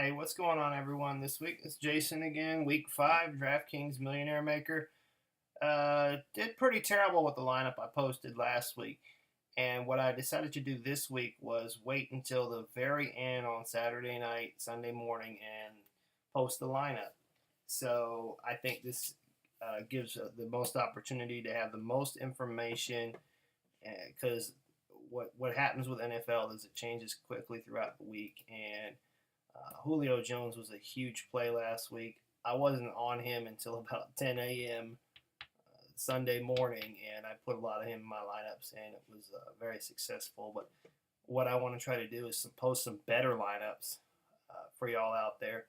Hey, what's going on, everyone? This week it's Jason again. Week 5, Draftkings Millionaire Maker. Did pretty terrible with the lineup I posted last week. And what I decided to do this week was wait until the very end on Saturday night, Sunday morning, and post the lineup. So I think this gives the most opportunity to have the most information because what happens with NFL is it changes quickly throughout the week. And Julio Jones was a huge play last week. I wasn't on him until about 10 a.m. Sunday morning, and I put a lot of him in my lineups, and it was very successful. But what I want to try to do is post some better lineups for y'all out there.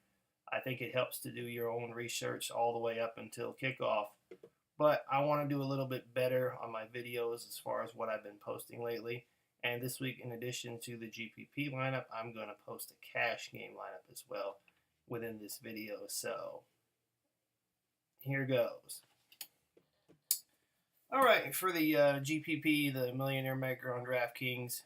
I think it helps to do your own research all the way up until kickoff. But I want to do a little bit better on my videos as far as what I've been posting lately. And this week, in addition to the GPP lineup, I'm going to post a cash game lineup as well within this video. So here goes. All right, for the GPP, the Millionaire Maker on DraftKings,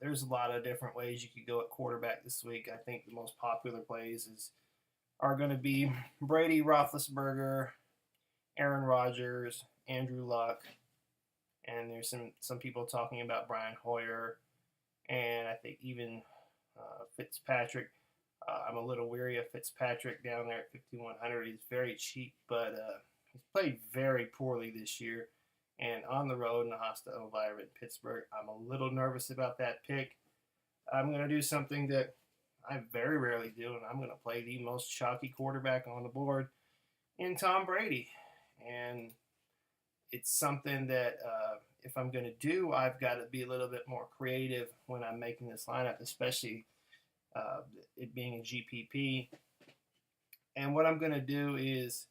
there's a lot of different ways you could go at quarterback this week. I think the most popular plays are going to be Brady, Roethlisberger, Aaron Rodgers, Andrew Luck, and there's some people talking about Brian Hoyer, and I think even Fitzpatrick. I'm a little weary of Fitzpatrick down there at 5,100. He's very cheap, but he's played very poorly this year. And on the road in a hostile environment in Pittsburgh, I'm a little nervous about that pick. I'm going to do something that I very rarely do, and I'm going to play the most chalky quarterback on the board in Tom Brady. And it's something that if I'm going to do, I've got to be a little bit more creative when I'm making this lineup, especially it being a GPP. And what I'm going to do is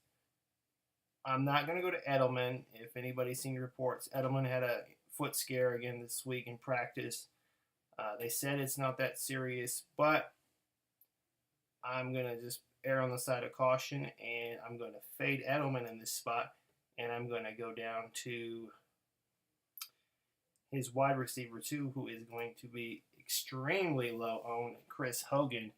I'm not going to go to Edelman. If anybody's seen the reports, Edelman had a foot scare again this week in practice. They said it's not that serious, but I'm going to just err on the side of caution, and I'm going to fade Edelman in this spot, and I'm going to go down to his wide receiver 2, who is going to be extremely low owned, Chris Hogan.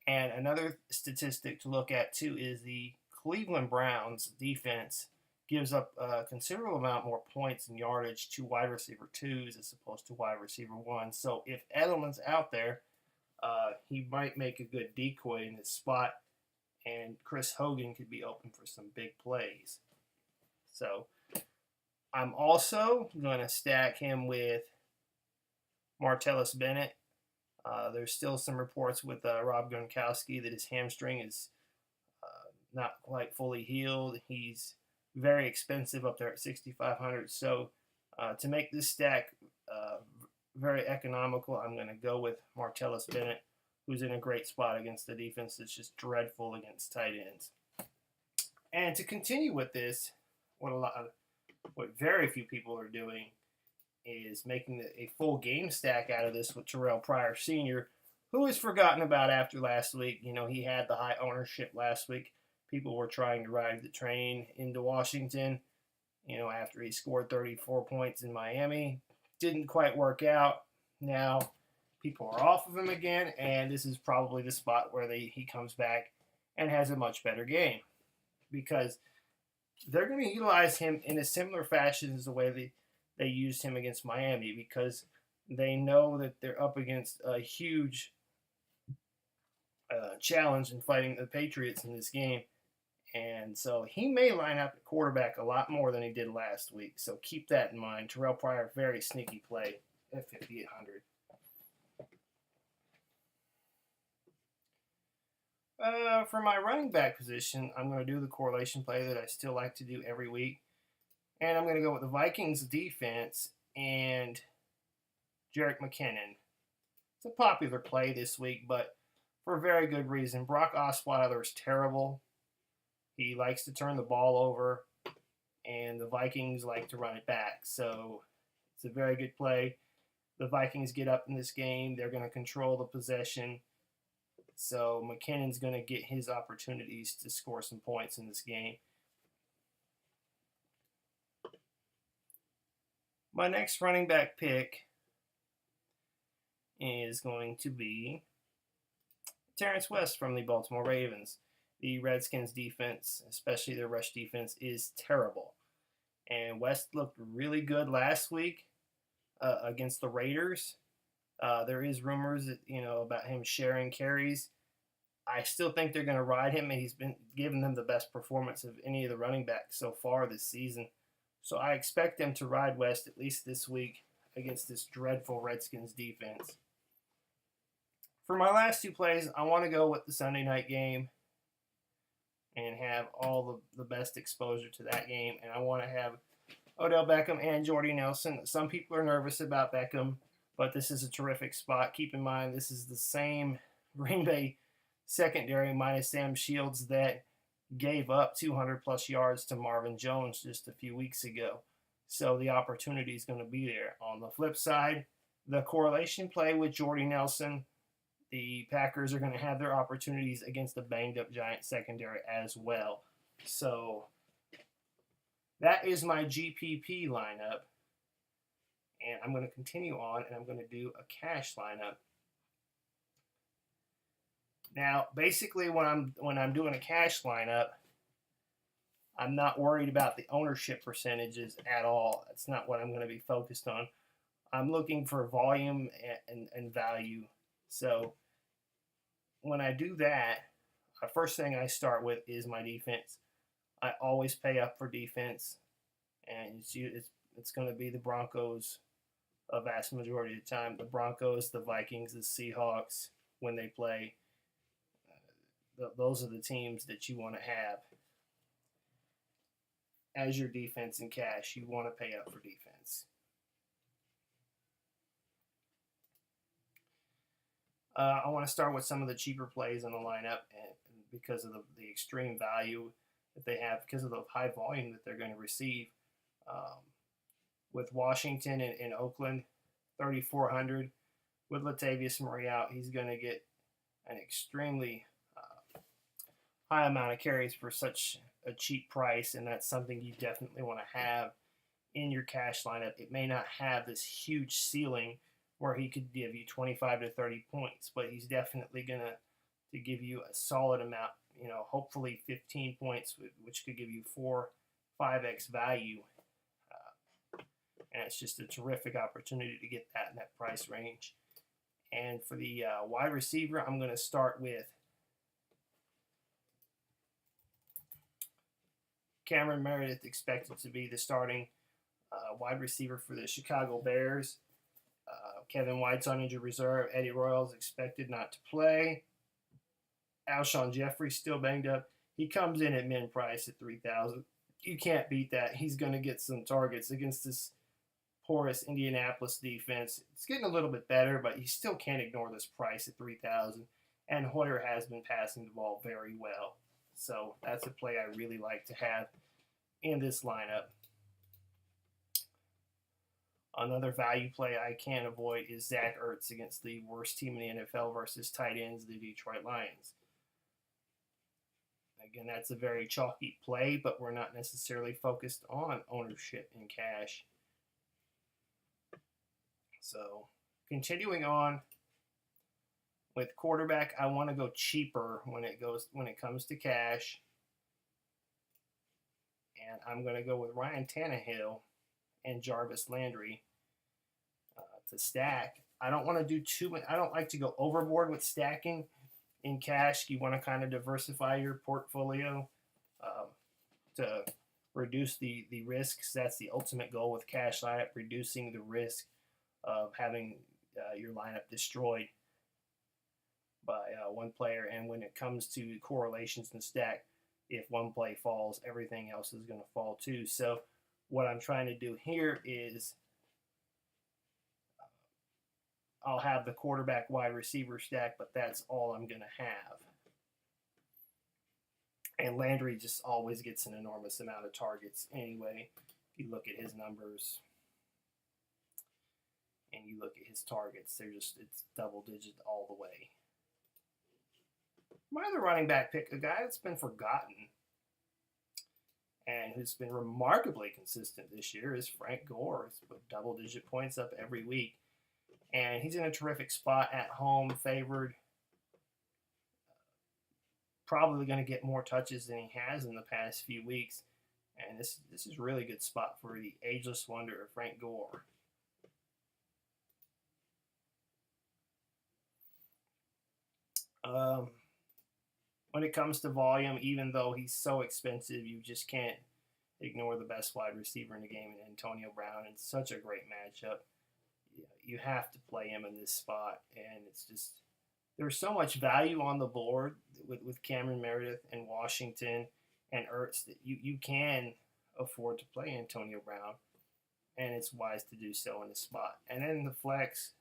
And another statistic to look at, too, is the Cleveland Browns defense gives up a considerable amount more points and yardage to wide receiver 2s as opposed to wide receiver 1s. So if Edelman's out there, he might make a good decoy in his spot, and Chris Hogan could be open for some big plays. So I'm also going to stack him with Martellus Bennett. There's still some reports with Rob Gronkowski that his hamstring is not quite fully healed. He's very expensive up there at 6,500. So to make this stack very economical, I'm going to go with Martellus Bennett, who's in a great spot against the defense that's just dreadful against tight ends. And to continue with this, what very few people are doing is making a full game stack out of this with Terrell Pryor Sr., who is forgotten about after last week. You know, he had the high ownership last week. People were trying to ride the train into Washington, you know, after he scored 34 points in Miami. Didn't quite work out. Now, people are off of him again, and this is probably the spot where he comes back and has a much better game, because they're going to utilize him in a similar fashion as the way they used him against Miami, because they know that they're up against a huge challenge in fighting the Patriots in this game. And so he may line up at quarterback a lot more than he did last week. So keep that in mind. Terrell Pryor, very sneaky play at 5,800. For my running back position, I'm going to do the correlation play that I still like to do every week. And I'm going to go with the Vikings defense and Jerick McKinnon. It's a popular play this week, but for a very good reason. Brock Osweiler is terrible. He likes to turn the ball over, and the Vikings like to run it back. So it's a very good play. The Vikings get up in this game. They're going to control the possession. So McKinnon's going to get his opportunities to score some points in this game. My next running back pick is going to be Terrence West from the Baltimore Ravens. The Redskins defense, especially their rush defense, is terrible. And West looked really good last week against the Raiders. There is rumors that, about him sharing carries. I still think they're going to ride him, and he's been giving them the best performance of any of the running backs so far this season. So I expect them to ride West at least this week against this dreadful Redskins defense. For my last two plays, I want to go with the Sunday night game and have all the best exposure to that game. And I want to have Odell Beckham and Jordy Nelson. Some people are nervous about Beckham, but this is a terrific spot. Keep in mind, this is the same Green Bay secondary minus Sam Shields that gave up 200-plus yards to Marvin Jones just a few weeks ago. So the opportunity is going to be there. On the flip side, the correlation play with Jordy Nelson, the Packers are going to have their opportunities against the banged-up Giants secondary as well. So that is my GPP lineup. And I'm going to continue on, and I'm going to do a cash lineup. Now, basically, when I'm doing a cash lineup, I'm not worried about the ownership percentages at all. That's not what I'm going to be focused on. I'm looking for volume and value. So when I do that, the first thing I start with is my defense. I always pay up for defense, and it's going to be the Broncos a vast majority of the time. The Broncos, the Vikings, the Seahawks, when they play. Those are the teams that you want to have as your defense in cash. You want to pay up for defense. I want to start with some of the cheaper plays in the lineup, and because of the extreme value that they have, because of the high volume that they're going to receive. With Washington and Oakland, 3,400. With Latavius Murray out, he's going to get an extremely high amount of carries for such a cheap price, and that's something you definitely want to have in your cash lineup. It may not have this huge ceiling where he could give you 25 to 30 points, but he's definitely going to give you a solid amount, hopefully 15 points, which could give you 5x value. And it's just a terrific opportunity to get that in that price range. And for the wide receiver, I'm going to start with Cameron Meredith, expected to be the starting wide receiver for the Chicago Bears. Kevin White's on injured reserve. Eddie Royals expected not to play. Alshon Jeffrey still banged up. He comes in at min price at $3,000. You can't beat that. He's going to get some targets against this porous Indianapolis defense. It's getting a little bit better, but you still can't ignore this price at $3,000. And Hoyer has been passing the ball very well. So that's a play I really like to have in this lineup. Another value play I can't avoid is Zach Ertz against the worst team in the NFL versus tight ends, the Detroit Lions. Again, that's a very chalky play, but we're not necessarily focused on ownership in cash. So continuing on with quarterback, I want to go cheaper when it comes to cash. And I'm going to go with Ryan Tannehill and Jarvis Landry to stack. I don't want to do too much. I don't like to go overboard with stacking in cash. You want to kind of diversify your portfolio to reduce the risks. That's the ultimate goal with cash lineup, reducing the risk of having your lineup destroyed by one player. And when it comes to correlations and stack, if one play falls, everything else is going to fall too. So what I'm trying to do here is I'll have the quarterback wide receiver stack, but that's all I'm going to have. And Landry just always gets an enormous amount of targets anyway. If you look at his numbers and you look at his targets, it's double digit all the way. My other running back pick, a guy that's been forgotten and who's been remarkably consistent this year, is Frank Gore. He's put double-digit points up every week. And he's in a terrific spot at home, favored probably going to get more touches than he has in the past few weeks. And this is a really good spot for the ageless wonder of Frank Gore. When it comes to volume, even though he's so expensive, you just can't ignore the best wide receiver in the game, Antonio Brown. It's such a great matchup. You have to play him in this spot, and it's just there's so much value on the board with Cameron Meredith and Washington and Ertz that you can afford to play Antonio Brown, and it's wise to do so in the spot. And then the flex,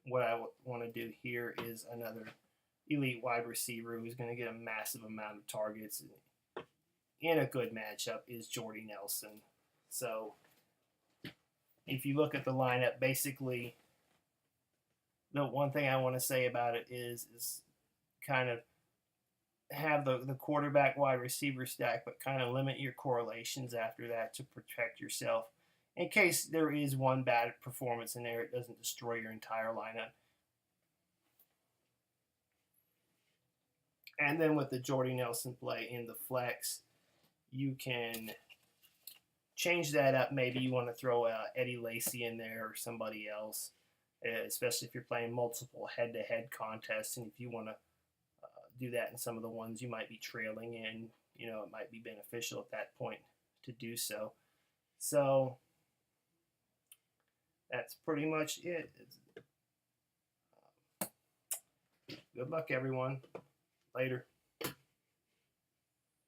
what I want to do here is another elite wide receiver who's going to get a massive amount of targets in a good matchup is Jordy Nelson. So if you look at the lineup, basically the one thing I want to say about it is kind of have the quarterback wide receiver stack, but kind of limit your correlations after that to protect yourself. In case there is one bad performance in there, it doesn't destroy your entire lineup. And then with the Jordy Nelson play in the flex, you can change that up. Maybe you want to throw Eddie Lacy in there or somebody else, especially if you're playing multiple head-to-head contests. And if you want to do that in some of the ones you might be trailing in, it might be beneficial at that point to do so. So that's pretty much it. Good luck, everyone. Later.